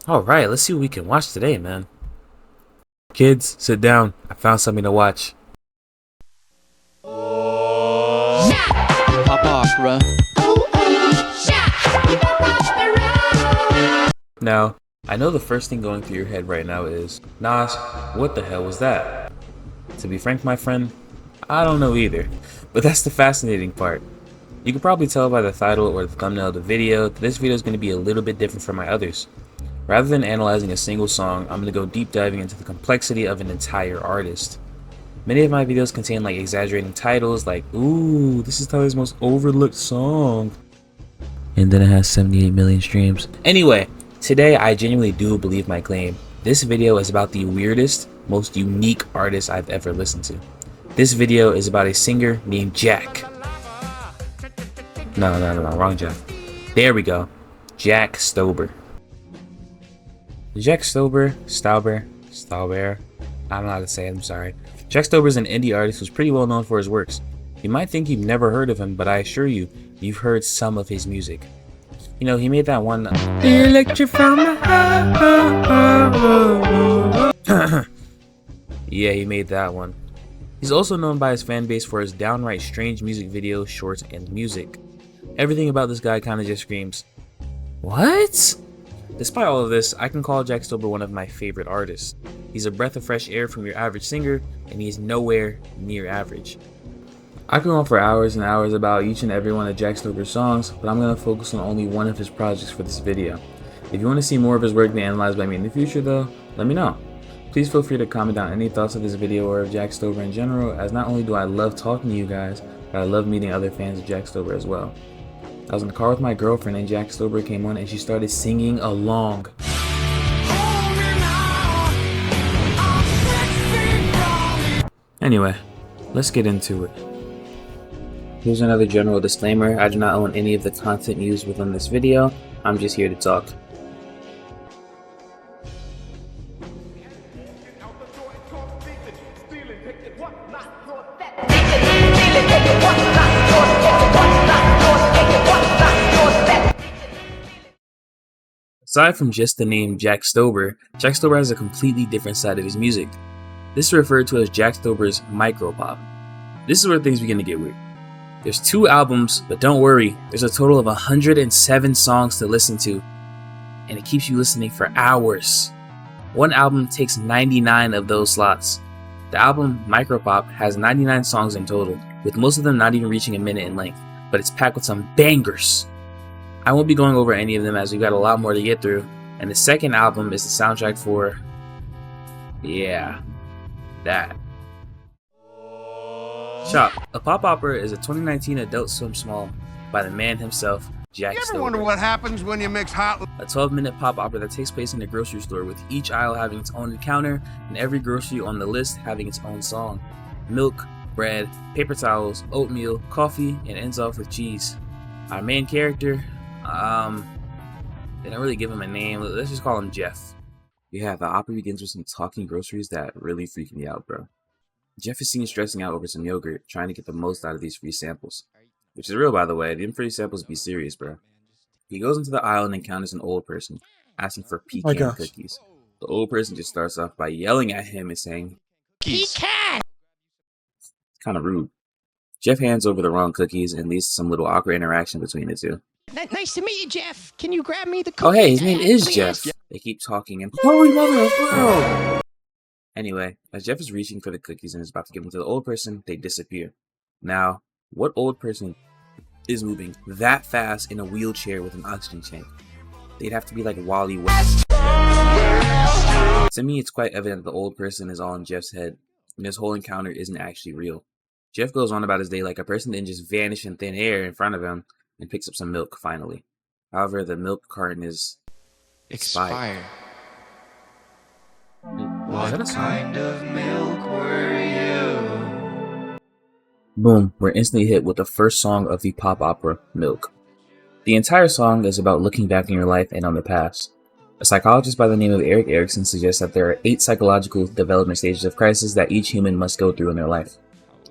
Alright, let's see what we can watch today, man. Kids, sit down. I found something to watch. Pop opera. Now, I know the first thing going through your head right now is, Nas, what the hell was that? To be frank, my friend, I don't know either. But that's the fascinating part. You can probably tell by the title or the thumbnail of the video that this video is going to be a little bit different from my others. Rather than analyzing a single song, I'm going to go deep diving into the complexity of an entire artist. Many of my videos contain like exaggerating titles like, ooh, this is Tyler's most overlooked song. And then it has 78 million streams. Anyway, today I genuinely do believe my claim. This video is about the weirdest, most unique artist I've ever listened to. This video is about a singer named Jack. No, wrong Jack. There we go. Jack Stauber. Jack Stauber, I don't know how to say it, I'm sorry. Jack Stauber is an indie artist who's pretty well known for his works. You might think you've never heard of him, but I assure you, you've heard some of his music. You know, he made that one Electrify my heart. Yeah, he made that one. He's also known by his fan base for his downright strange music videos, shorts, and music. Everything about this guy kinda just screams, what? Despite all of this, I can call Jack Stauber one of my favorite artists. He's a breath of fresh air from your average singer, and he's nowhere near average. I can go on for hours and hours about each and every one of Jack Stauber's songs, but I'm going to focus on only one of his projects for this video. If you want to see more of his work being analyzed by me in the future though, let me know. Please feel free to comment down any thoughts of this video or of Jack Stauber in general, as not only do I love talking to you guys, but I love meeting other fans of Jack Stauber as well. I was in the car with my girlfriend and Jack Stauber came on and she started singing along. Anyway, let's get into it. Here's another general disclaimer. I do not own any of the content used within this video. I'm just here to talk. Aside from just the name Jack Stauber, Jack Stauber has a completely different side of his music. This is referred to as Jack Stauber's micropop. This is where things begin to get weird. There's 2 albums, but don't worry, there's a total of 107 songs to listen to, and it keeps you listening for hours. One album takes 99 of those slots. The album Micropop has 99 songs in total, with most of them not even reaching a minute in length, but it's packed with some bangers. I won't be going over any of them as we've got a lot more to get through, and the second album is the soundtrack for, yeah, that. Chop, a pop opera is a 2019 Adult Swim small by the man himself, Jack Stauber. You ever wonder what happens when you mix hot? A 12-minute pop opera that takes place in a grocery store with each aisle having its own encounter and every grocery on the list having its own song. Milk, bread, paper towels, oatmeal, coffee, and ends off with cheese. Our main character, they don't really give him a name, let's just call him Jeff. Yeah, the opera begins with some talking groceries that really freak me out, bro. Jeff is seen stressing out over some yogurt, trying to get the most out of these free samples. Which is real, by the way. Them free samples be serious, bro. He goes into the aisle and encounters an old person, asking for pecan cookies. The old person just starts off by yelling at him and saying, "Pecan!" It's kind of rude. Jeff hands over the wrong cookies and leads to some little awkward interaction between the two. Nice to meet you, Jeff. Can you grab me the cookies? Oh hey, his name is Jeff. They keep talking and holy mother of pearl! Anyway, as Jeff is reaching for the cookies and is about to give them to the old person, they disappear. Now, what old person is moving that fast in a wheelchair with an oxygen tank? They'd have to be like Wally West. To me, it's quite evident that the old person is all in Jeff's head, and this whole encounter isn't actually real. Jeff goes on about his day like a person didn't just vanish in thin air in front of him and picks up some milk finally. However, the milk carton is expired. What kind of milk were you? Boom, we're instantly hit with the first song of the pop opera, Milk. The entire song is about looking back in your life and on the past. A psychologist by the name of Erik Erikson suggests that there are 8 psychological development stages of crisis that each human must go through in their life.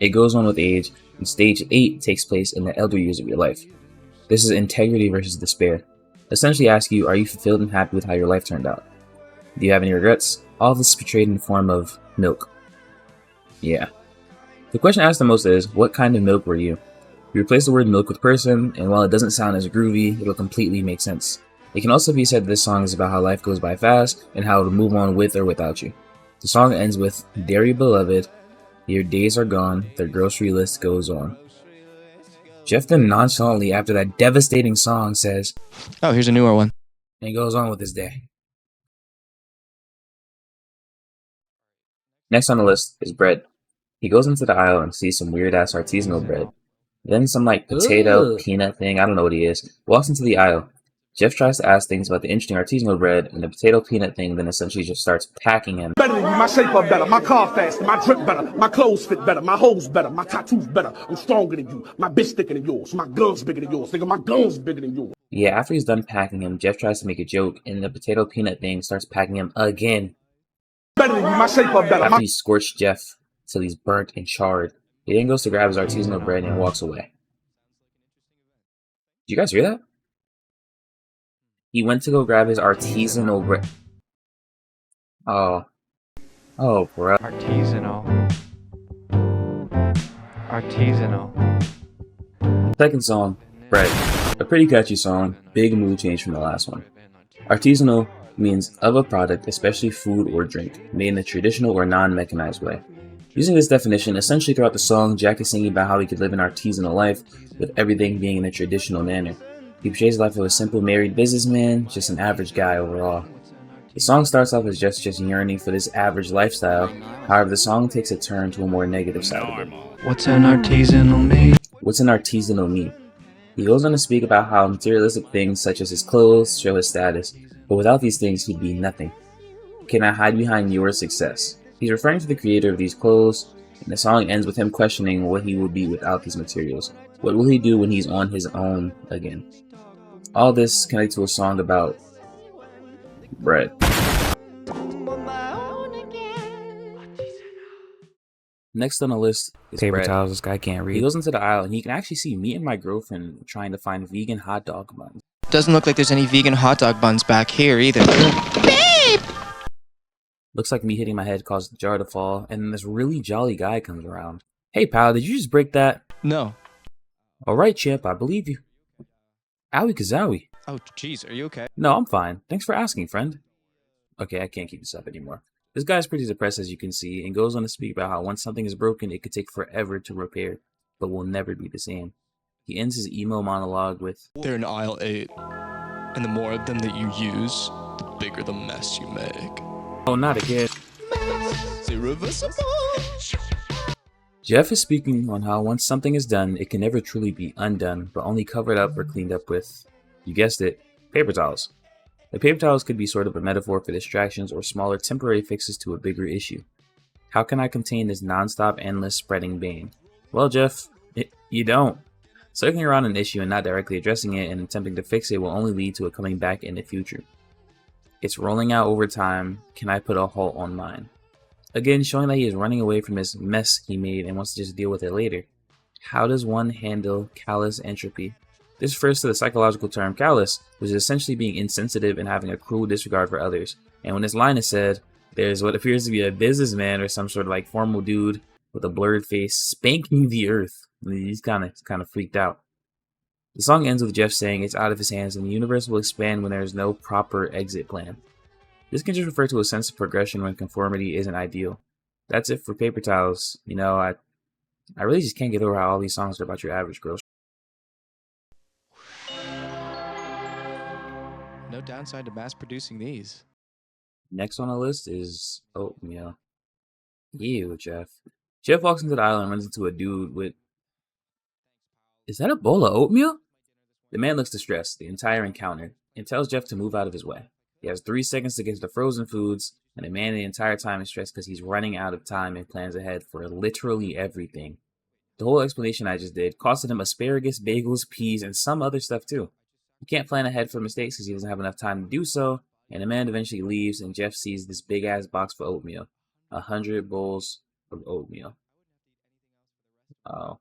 It goes on with age, and stage 8 takes place in the elder years of your life. This is integrity versus despair. essentially asks you, are you fulfilled and happy with how your life turned out? Do you have any regrets? All this is portrayed in the form of milk. Yeah. The question asked the most is, what kind of milk were you? You replace the word milk with person, and while it doesn't sound as groovy, it'll completely make sense. It can also be said that this song is about how life goes by fast and how it'll move on with or without you. The song ends with, dearly beloved, your days are gone, the grocery list goes on. Jeff then nonchalantly, after that devastating song, says, Oh, here's a newer one. and goes on with his day. Next on the list is bread. He goes into the aisle and sees some weird ass artisanal bread. Then some potato, peanut thing, I don't know what he is, walks into the aisle. Jeff tries to ask things about the interesting artisanal bread, and the potato peanut thing then essentially just starts packing him. Better than you, my shape up better, my car faster, my drip better, my clothes fit better, my hoes better, my tattoos better, I'm stronger than you, my bitch thicker than yours, my gun's bigger than yours, nigga, my gun's bigger than yours. Yeah, after he's done packing him, Jeff tries to make a joke, and the potato peanut thing starts packing him again. Better than you, my shape up better. After he scorched Jeff till he's burnt and charred, he then goes to grab his artisanal bread and walks away. Did you guys hear that? He went to go grab his artisanal bread. Oh, bro. Artisanal. Second song, Bread. A pretty catchy song, big mood change from the last one. Artisanal means of a product, especially food or drink, made in a traditional or non-mechanized way. Using this definition, essentially throughout the song, Jack is singing about how he could live an artisanal life, with everything being in a traditional manner. He portrays the life of a simple married businessman, just an average guy overall. The song starts off as just yearning for this average lifestyle, however the song takes a turn to a more negative side of it. What's an artisanal me? What's an artisanal me? He goes on to speak about how materialistic things such as his clothes show his status, but without these things he'd be nothing. Can I hide behind your success? He's referring to the creator of these clothes, and the song ends with him questioning what he will be without these materials. What will he do when he's on his own again? All this connects to a song about bread. Next on the list is paper towels. This guy can't read. He goes into the aisle and he can actually see me and my girlfriend trying to find vegan hot dog buns. Doesn't look like there's any vegan hot dog buns back here either. Babe! Looks like me hitting my head caused the jar to fall, and then this really jolly guy comes around. Hey pal, did you just break that? No. Alright champ, I believe you. Owie kazowie. Oh, jeez, are you okay? No, I'm fine. Thanks for asking, friend. Okay, I can't keep this up anymore. This guy's pretty depressed, as you can see, and goes on to speak about how once something is broken, it could take forever to repair, but will never be the same. He ends his emo monologue with, They're in aisle 8, and the more of them that you use, the bigger the mess you make. oh, not again. It's irreversible. Jeff is speaking on how once something is done, it can never truly be undone, but only covered up or cleaned up with, you guessed it, paper towels. The paper towels could be sort of a metaphor for distractions or smaller temporary fixes to a bigger issue. How can I contain this non-stop, endless spreading bane? Well, Jeff, you don't. Circling around an issue and not directly addressing it and attempting to fix it will only lead to it coming back in the future. It's rolling out over time. Can I put a halt on mine? Again, showing that he is running away from this mess he made and wants to just deal with it later. How does one handle callous entropy? This refers to the psychological term callous, which is essentially being insensitive and having a cruel disregard for others. And when this line is said, there's what appears to be a businessman or some sort of formal dude with a blurred face spanking the earth. And he's kind of freaked out. The song ends with Jeff saying it's out of his hands and the universe will expand when there is no proper exit plan. This can just refer to a sense of progression when conformity isn't ideal. That's it for paper towels. You know, I really just can't get over how all these songs are about your average girl. No downside to mass producing these. Next on the list is Oatmeal. Ew, Jeff. Jeff walks into the aisle and runs into a dude with... Is that a bowl of oatmeal? The man looks distressed the entire encounter and tells Jeff to move out of his way. He has 3 seconds to get to the frozen foods, and the man the entire time is stressed because he's running out of time and plans ahead for literally everything. The whole explanation I just did costed him asparagus, bagels, peas, and some other stuff too. He can't plan ahead for mistakes because he doesn't have enough time to do so, and the man eventually leaves and Jeff sees this big ass box for oatmeal. 100 bowls of oatmeal. Oh.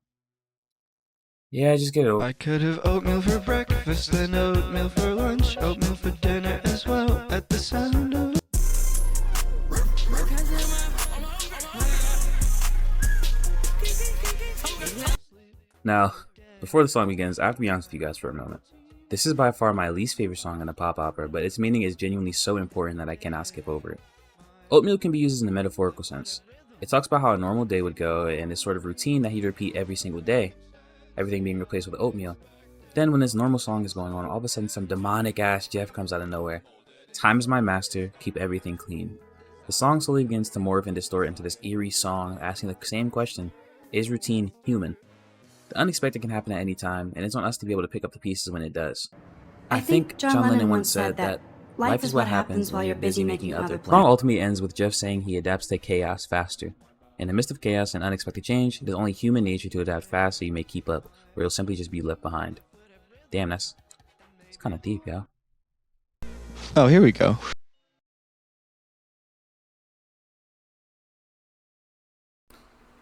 Yeah, just get it over. I could have oatmeal for breakfast, then oatmeal for lunch, oatmeal for dinner as well. At the sound of Now, before the song begins, I have to be honest with you guys for a moment. This is by far my least favorite song in a pop opera, but its meaning is genuinely so important that I cannot skip over it. Oatmeal can be used in a metaphorical sense. It talks about how a normal day would go and this sort of routine that he'd repeat every single day, everything being replaced with oatmeal. Then when this normal song is going on, all of a sudden some demonic ass Jeff comes out of nowhere. Time is my master, keep everything clean. The song slowly begins to morph and distort into this eerie song asking the same question, is routine human? The unexpected can happen at any time, and it's on us to be able to pick up the pieces when it does. I think John Lennon once said that life is what happens while you're busy making other plans. The song ultimately ends with Jeff saying he adapts to chaos faster. In the midst of chaos and unexpected change, it is only human nature to adapt fast so you may keep up, or you'll simply just be left behind. Damn, it's kind of deep, yo. oh, here we go.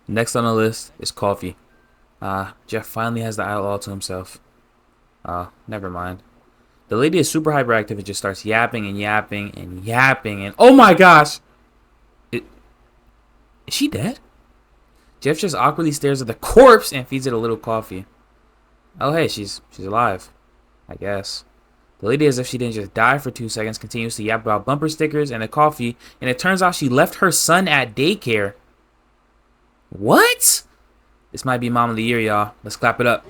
Next on the list is coffee. Jeff finally has the aisle all to himself. Never mind. The lady is super hyperactive and just starts yapping and yapping and yapping and oh my gosh! Is she dead? Jeff just awkwardly stares at the corpse and feeds it a little coffee. Oh hey, she's alive. I guess. The lady, as if she didn't just die for 2 seconds, continues to yap about bumper stickers and the coffee, and it turns out she left her son at daycare. What? This might be Mom of the Year, y'all. Let's clap it up.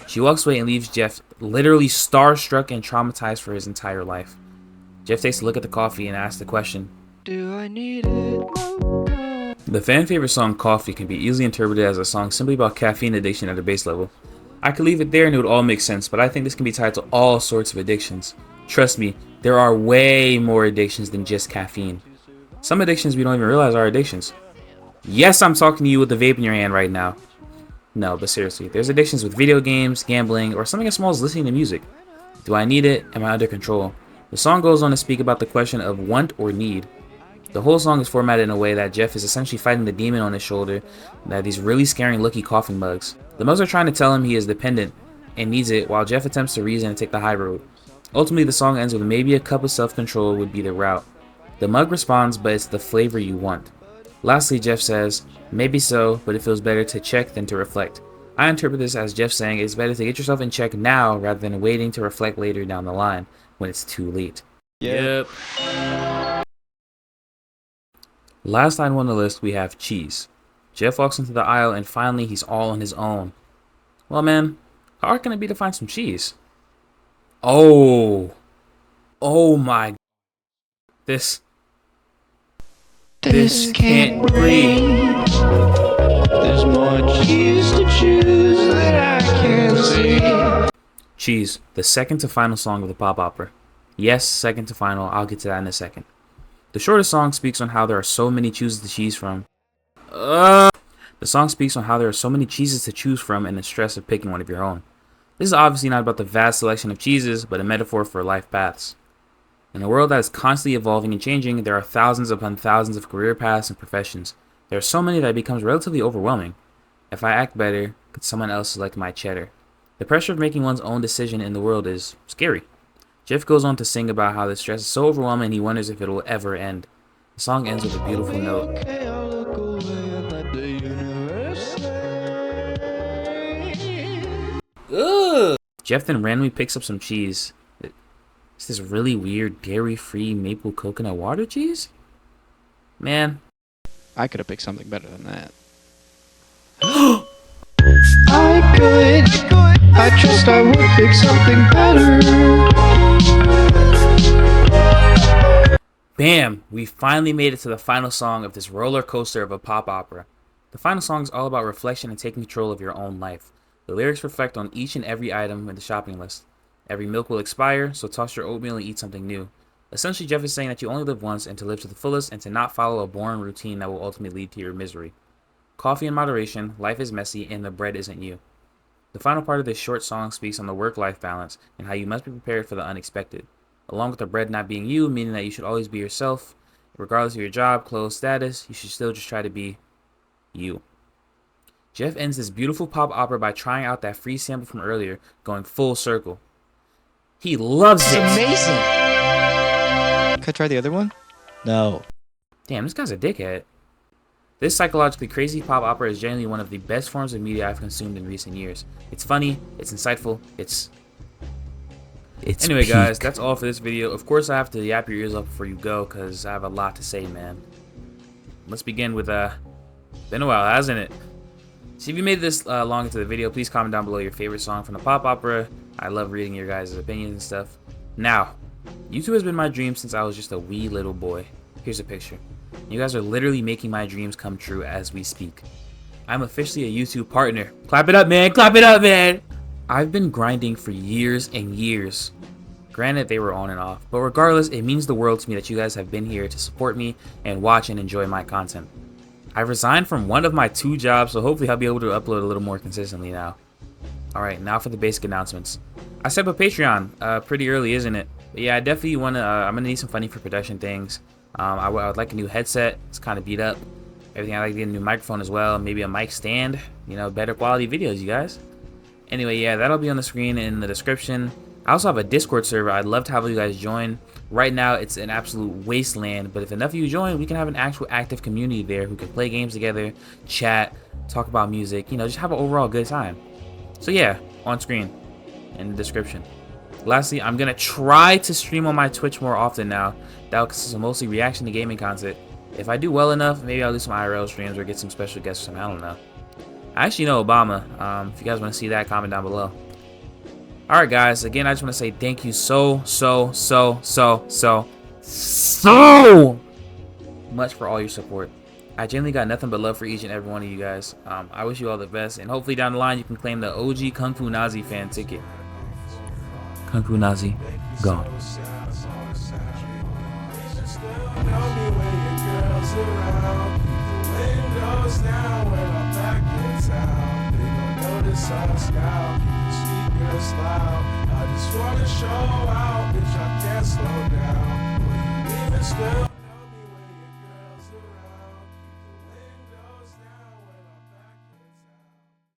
She walks away and leaves Jeff literally starstruck and traumatized for his entire life. Jeff takes a look at the coffee and asks the question, Do I need it? The fan favorite song Coffee can be easily interpreted as a song simply about caffeine addiction at a base level. I could leave it there and it would all make sense, but I think this can be tied to all sorts of addictions. Trust me, there are way more addictions than just caffeine. Some addictions we don't even realize are addictions. Yes, I'm talking to you with the vape in your hand right now. No, but seriously, there's addictions with video games, gambling, or something as small as listening to music. Do I need it? Am I under control? The song goes on to speak about the question of want or need. The whole song is formatted in a way that Jeff is essentially fighting the demon on his shoulder, that these really scary looking coughing bugs. The mugs are trying to tell him he is dependent and needs it, while Jeff attempts to reason and take the high road. Ultimately, the song ends with maybe a cup of self-control would be the route. The mug responds, but it's the flavor you want. Lastly, Jeff says, maybe so, but it feels better to check than to reflect. I interpret this as Jeff saying it's better to get yourself in check now rather than waiting to reflect later down the line when it's too late. Yep. Last item on the list, we have cheese. Jeff walks into the aisle and finally he's all on his own. Well, man, how hard can it be to find some cheese? Oh my. This can't breathe. There's more cheese to choose that I can't see. Cheese, the second to final song of the pop opera. Yes, second to final, I'll get to that in a second. The shortest song speaks on how there are so many chooses to choose from. The song speaks on how there are so many cheeses to choose from and the stress of picking one of your own. This is obviously not about the vast selection of cheeses, but a metaphor for life paths. In a world that is constantly evolving and changing, there are thousands upon thousands of career paths and professions. There are so many that it becomes relatively overwhelming. If I act better, could someone else select my cheddar? The pressure of making one's own decision in the world is scary. Jeff goes on to sing about how the stress is so overwhelming he wonders if it will ever end. The song ends with a beautiful note. Ugh. Jeff then randomly picks up some cheese. It's this really weird dairy-free maple coconut water cheese? Man. I could have picked something better than that. I could. I trust I would pick something better. Bam! We finally made it to the final song of this roller coaster of a pop opera. The final song is all about reflection and taking control of your own life. The lyrics reflect on each and every item in the shopping list. Every milk will expire, so toss your oatmeal and eat something new. Essentially, Jeff is saying that you only live once and to live to the fullest and to not follow a boring routine that will ultimately lead to your misery. Coffee in moderation, life is messy, and the bread isn't you. The final part of this short song speaks on the work-life balance and how you must be prepared for the unexpected. Along with the bread not being you, meaning that you should always be yourself. Regardless of your job, clothes, status, you should still just try to be you. Jeff ends this beautiful pop opera by trying out that free sample from earlier, going full circle. He loves it! Amazing! Can I try the other one? No. Damn, this guy's a dickhead. This psychologically crazy pop opera is generally one of the best forms of media I've consumed in recent years. It's funny, it's insightful, it's anyway, peak. guys, that's all for this video. Of course, I have to yap your ears up before you go, because I have a lot to say, man. Let's begin with, been a while, hasn't it? So if you made this long into the video, please comment down below your favorite song from the pop opera. I love reading your guys' opinions and stuff. Now, YouTube has been my dream since I was just a wee little boy. Here's a picture. You guys are literally making my dreams come true as we speak. I'm officially a YouTube partner. Clap it up, man! Clap it up, man! I've been grinding for years and years. Granted, they were on and off, but regardless, it means the world to me that you guys have been here to support me and watch and enjoy my content. I resigned from one of my 2 jobs, so hopefully I'll be able to upload a little more consistently now. Alright, now for the basic announcements. I set up a Patreon, pretty early, isn't it? But yeah, I definitely want to, I'm going to need some funding for production things. I would like a new headset. It's kind of beat up. Everything. I like to get a new microphone as well. Maybe a mic stand. You know, better quality videos, you guys. Anyway, yeah, that'll be on the screen in the description. I also have a Discord server. I'd love to have you guys join. Right now, it's an absolute wasteland. But if enough of you join, we can have an actual active community there who can play games together, chat, talk about music. You know, just have an overall good time. So yeah, on screen in the description. Lastly, I'm gonna try to stream on my Twitch more often now. That'll consist of mostly reaction to gaming content. If I do well enough, maybe I'll do some IRL streams or get some special guests or something. I don't know. I actually know Obama. If you guys want to see that, comment down below. Alright guys, again, I just want to say thank you so much for all your support. I genuinely got nothing but love for each and every one of you guys. I wish you all the best, and hopefully down the line you can claim the OG Kungfunazzy fan ticket. Kungfunazzy, gone. I just wanna show out, bitch, I can't slow down.